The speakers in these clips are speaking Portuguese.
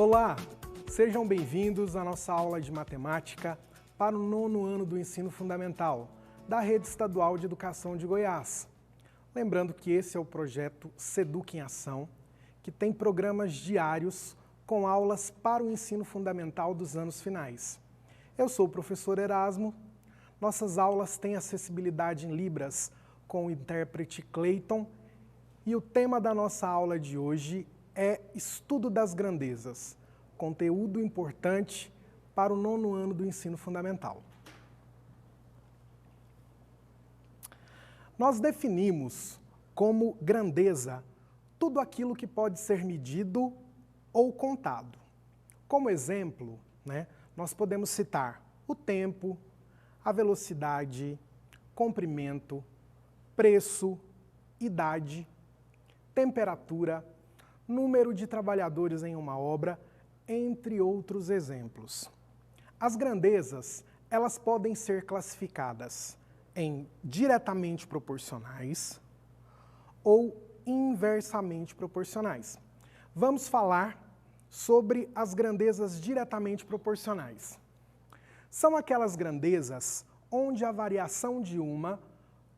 Olá, sejam bem-vindos à nossa aula de matemática para o 9º ano do ensino fundamental da Rede Estadual de Educação de Goiás. Lembrando que esse é o projeto Seduc em Ação, que tem programas diários com aulas para o ensino fundamental dos anos finais. Eu sou o professor Erasmo. Nossas aulas têm acessibilidade em Libras com o intérprete Clayton e o tema da nossa aula de hoje é Estudo das Grandezas, conteúdo importante para o 9º ano do ensino fundamental. Nós definimos como grandeza tudo aquilo que pode ser medido ou contado. Como exemplo, nós podemos citar o tempo, a velocidade, comprimento, preço, idade, temperatura, número de trabalhadores em uma obra, entre outros exemplos. As grandezas, elas podem ser classificadas em diretamente proporcionais ou inversamente proporcionais. Vamos falar sobre as grandezas diretamente proporcionais. São aquelas grandezas onde a variação de uma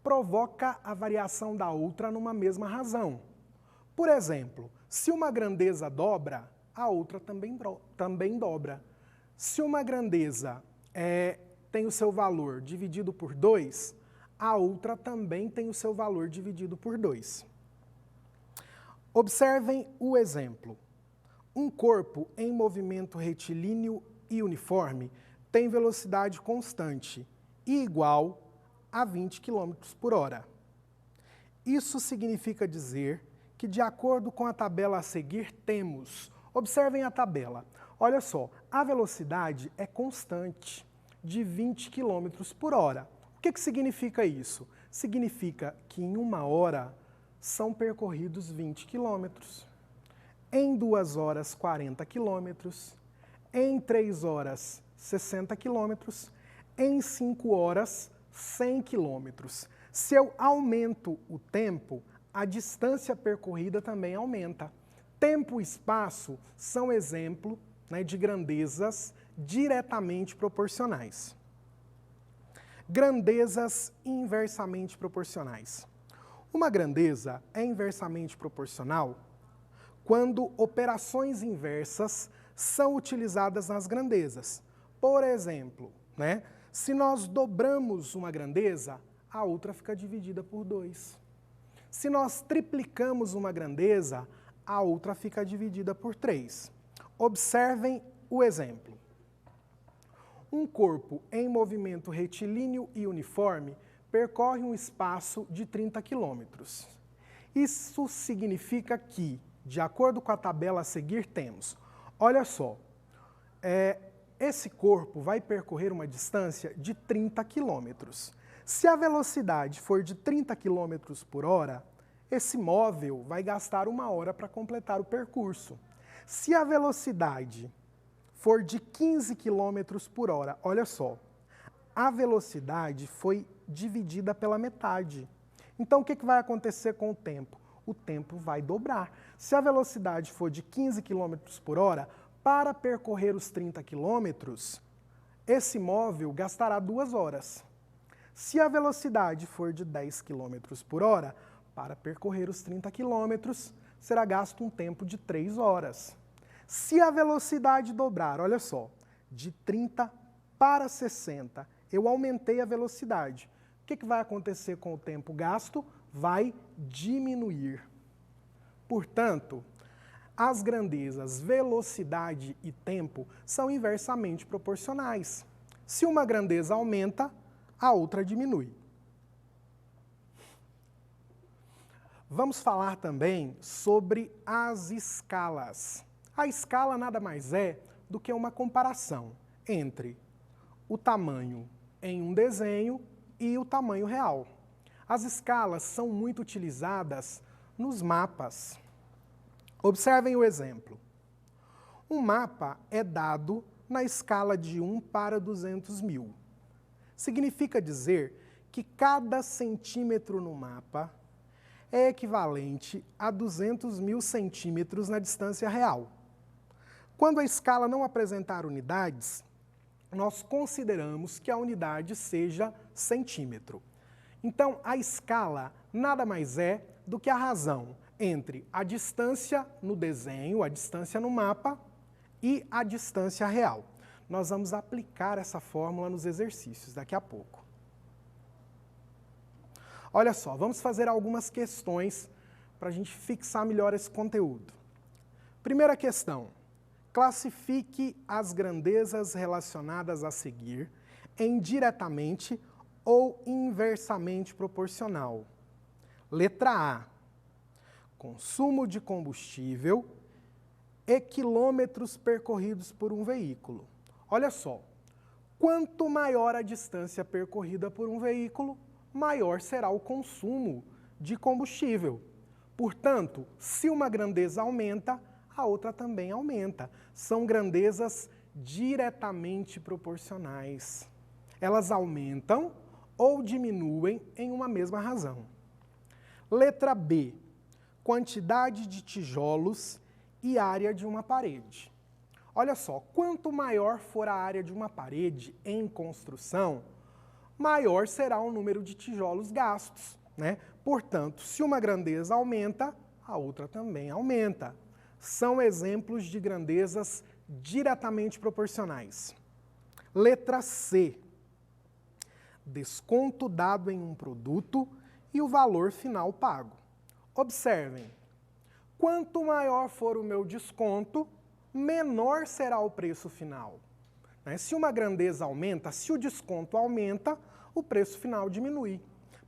provoca a variação da outra numa mesma razão. Por exemplo, se uma grandeza dobra, a outra também dobra. Se uma grandeza tem o seu valor dividido por 2, a outra também tem o seu valor dividido por 2. Observem o exemplo. Um corpo em movimento retilíneo e uniforme tem velocidade constante e igual a 20 km por hora. Isso significa dizer que, de acordo com a tabela a seguir, temos... Observem a tabela. Olha só, a velocidade é constante, de 20 km por hora. O que significa isso? Significa que em 1 hora são percorridos 20 km. Em 2 horas, 40 km. Em 3 horas, 60 km. Em 5 horas, 100 km. Se eu aumento o tempo, a distância percorrida também aumenta. Tempo e espaço são exemplo de grandezas diretamente proporcionais. Grandezas inversamente proporcionais. Uma grandeza é inversamente proporcional quando operações inversas são utilizadas nas grandezas. Por exemplo, se nós dobramos uma grandeza, a outra fica dividida por 2. Se nós triplicamos uma grandeza, a outra fica dividida por 3. Observem o exemplo. Um corpo em movimento retilíneo e uniforme percorre um espaço de 30 km. Isso significa que, de acordo com a tabela a seguir, temos, olha só, esse corpo vai percorrer uma distância de 30 km. Se a velocidade for de 30 km por hora, esse móvel vai gastar 1 hora para completar o percurso. Se a velocidade for de 15 km por hora, olha só, a velocidade foi dividida pela metade. Então, o que vai acontecer com o tempo? O tempo vai dobrar. Se a velocidade for de 15 km por hora, para percorrer os 30 km, esse móvel gastará 2 horas. Se a velocidade for de 10 km por hora, para percorrer os 30 km, será gasto um tempo de 3 horas. Se a velocidade dobrar, olha só, de 30 para 60, eu aumentei a velocidade. O que vai acontecer com o tempo gasto? Vai diminuir. Portanto, as grandezas velocidade e tempo são inversamente proporcionais. Se uma grandeza aumenta, a outra diminui. Vamos falar também sobre as escalas. A escala nada mais é do que uma comparação entre o tamanho em um desenho e o tamanho real. As escalas são muito utilizadas nos mapas. Observem o exemplo. Um mapa é dado na escala de 1 para 200 mil. Significa dizer que cada centímetro no mapa é equivalente a 200 mil centímetros na distância real. Quando a escala não apresentar unidades, nós consideramos que a unidade seja centímetro. Então, a escala nada mais é do que a razão entre a distância no desenho, a distância no mapa e a distância real. Nós vamos aplicar essa fórmula nos exercícios daqui a pouco. Olha só, vamos fazer algumas questões para a gente fixar melhor esse conteúdo. Primeira questão. Classifique as grandezas relacionadas a seguir em diretamente ou inversamente proporcional. Letra A. Consumo de combustível e quilômetros percorridos por um veículo. Olha só, quanto maior a distância percorrida por um veículo, maior será o consumo de combustível. Portanto, se uma grandeza aumenta, a outra também aumenta. São grandezas diretamente proporcionais. Elas aumentam ou diminuem em uma mesma razão. Letra B. Quantidade de tijolos e área de uma parede. Olha só, quanto maior for a área de uma parede em construção, maior será o número de tijolos gastos, né? Portanto, se uma grandeza aumenta, a outra também aumenta. São exemplos de grandezas diretamente proporcionais. Letra C. Desconto dado em um produto e o valor final pago. Observem, quanto maior for o meu desconto, menor será o preço final. Se uma grandeza aumenta, se o desconto aumenta, o preço final diminui.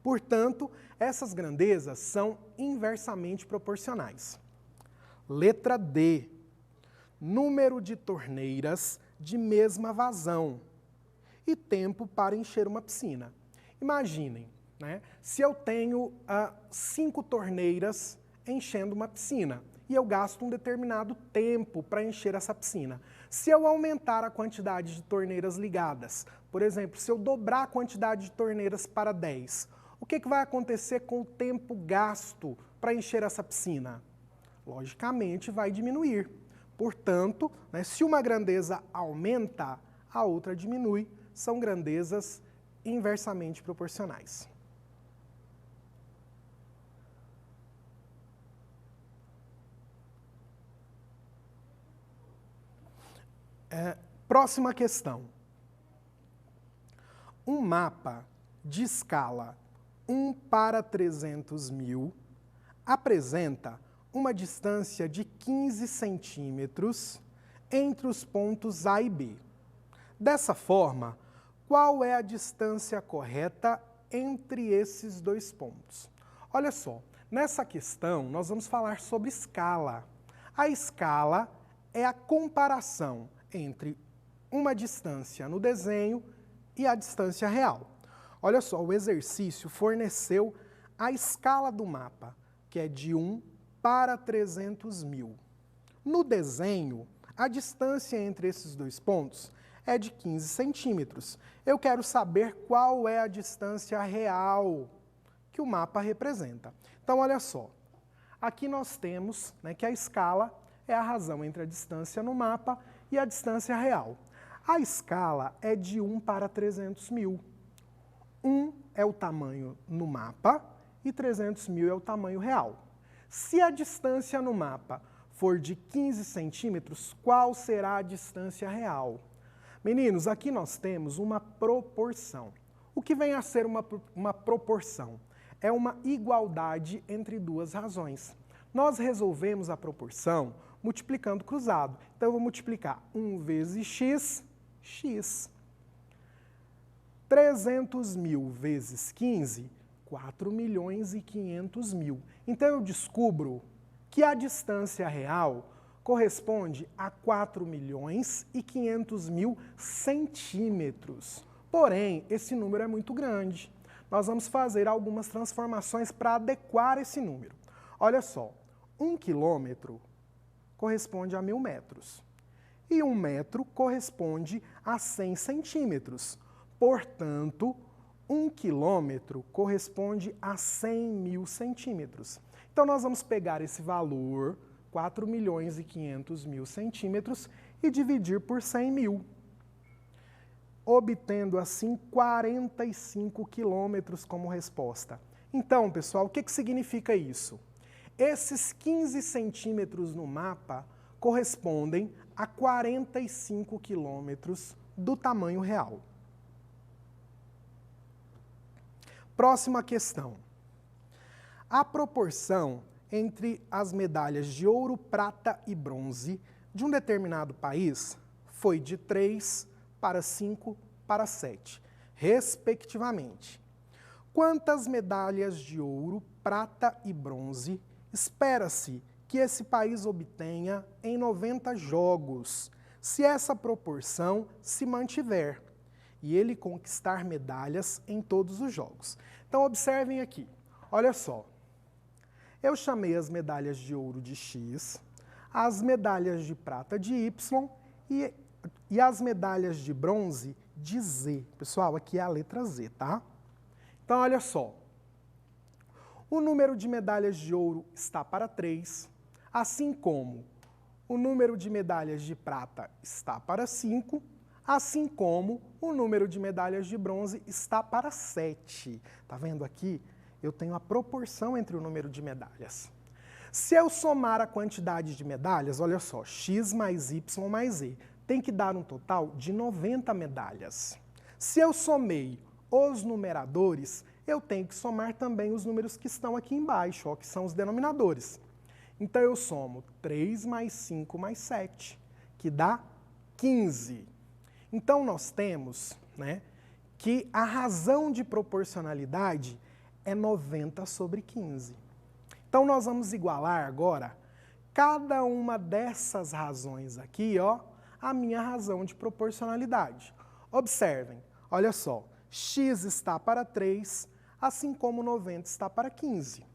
Portanto, essas grandezas são inversamente proporcionais. Letra D. Número de torneiras de mesma vazão e tempo para encher uma piscina. Imaginem, né? Se eu tenho 5 torneiras enchendo uma piscina e eu gasto um determinado tempo para encher essa piscina. Se eu aumentar a quantidade de torneiras ligadas, por exemplo, se eu dobrar a quantidade de torneiras para 10, o que vai acontecer com o tempo gasto para encher essa piscina? Logicamente, vai diminuir. Portanto, né, se uma grandeza aumenta, a outra diminui. São grandezas inversamente proporcionais. Próxima questão. Um mapa de escala 1:300.000 apresenta uma distância de 15 centímetros entre os pontos A e B. Dessa forma, qual é a distância correta entre esses dois pontos? Olha só, nessa questão nós vamos falar sobre escala. A escala é a comparação entre uma distância no desenho e a distância real. Olha só, o exercício forneceu a escala do mapa, que é de 1:300.000. No desenho, a distância entre esses dois pontos é de 15 centímetros. Eu quero saber qual é a distância real que o mapa representa. Então, olha só, aqui nós temos, né, que a escala é a razão entre a distância no mapa e a distância real. A escala é de 1:300.000. 1 é o tamanho no mapa e 300.000 é o tamanho real. Se a distância no mapa for de 15 centímetros, qual será a distância real? Meninos, aqui nós temos uma proporção. O que vem a ser uma proporção? É uma igualdade entre duas razões. Nós resolvemos a proporção multiplicando cruzado. Então, eu vou multiplicar 1 vezes x, x. 300.000 vezes 15, 4.500.000. Então, eu descubro que a distância real corresponde a 4.500.000 centímetros. Porém, esse número é muito grande. Nós vamos fazer algumas transformações para adequar esse número. Olha só, 1 quilômetro corresponde a 1.000 metros. E 1 metro corresponde a 100 centímetros. Portanto, 1 quilômetro corresponde a 100.000 centímetros. Então, nós vamos pegar esse valor, 4.500.000 centímetros, e dividir por 100 mil, obtendo assim 45 quilômetros como resposta. Então, pessoal, o que significa isso? Esses 15 centímetros no mapa correspondem a 45 quilômetros do tamanho real. Próxima questão. A proporção entre as medalhas de ouro, prata e bronze de um determinado país foi de 3 para 5 para 7, respectivamente. Quantas medalhas de ouro, prata e bronze espera-se que esse país obtenha em 90 jogos, se essa proporção se mantiver e ele conquistar medalhas em todos os jogos? Então, observem aqui, olha só. Eu chamei as medalhas de ouro de X, as medalhas de prata de Y e as medalhas de bronze de Z. Pessoal, aqui é a letra Z, tá? Então, olha só. O número de medalhas de ouro está para 3, assim como o número de medalhas de prata está para 5, assim como o número de medalhas de bronze está para 7. Tá vendo aqui? Eu tenho a proporção entre o número de medalhas. Se eu somar a quantidade de medalhas, olha só, X mais Y mais Z, tem que dar um total de 90 medalhas. Se eu somei os numeradores, eu tenho que somar também os números que estão aqui embaixo, ó, que são os denominadores. Então, eu somo 3 mais 5 mais 7, que dá 15. Então, nós temos, né, que a razão de proporcionalidade é 90 sobre 15. Então, nós vamos igualar agora cada uma dessas razões aqui, ó, à minha razão de proporcionalidade. Observem, olha só, X está para 3, assim como 90 está para 15.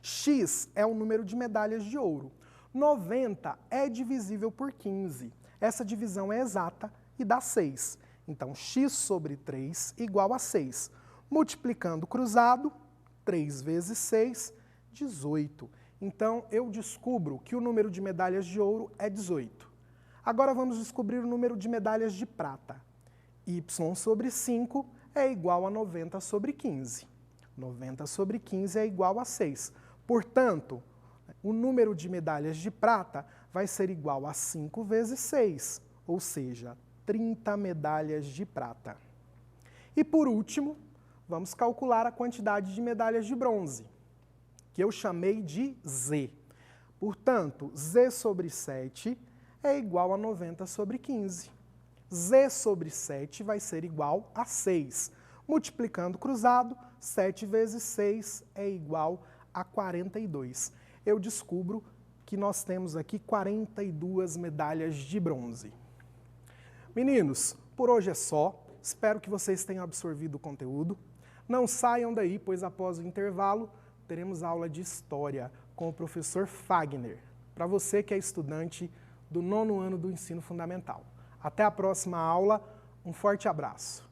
X é o número de medalhas de ouro. 90 é divisível por 15. Essa divisão é exata e dá 6. Então, X sobre 3 igual a 6. Multiplicando cruzado, 3 vezes 6, 18. Então, eu descubro que o número de medalhas de ouro é 18. Agora, vamos descobrir o número de medalhas de prata. Y sobre 5 é igual a 90 sobre 15. 90 sobre 15 é igual a 6. Portanto, o número de medalhas de prata vai ser igual a 5 vezes 6, ou seja, 30 medalhas de prata. E por último, vamos calcular a quantidade de medalhas de bronze, que eu chamei de Z. Portanto, Z sobre 7 é igual a 90 sobre 15. Z sobre 7 vai ser igual a 6. Multiplicando cruzado, 7 vezes 6 é igual a 42. Eu descubro que nós temos aqui 42 medalhas de bronze. Meninos, por hoje é só. Espero que vocês tenham absorvido o conteúdo. Não saiam daí, pois após o intervalo teremos aula de História com o professor Fagner, para você que é estudante do 9º ano do Ensino Fundamental. Até a próxima aula, um forte abraço.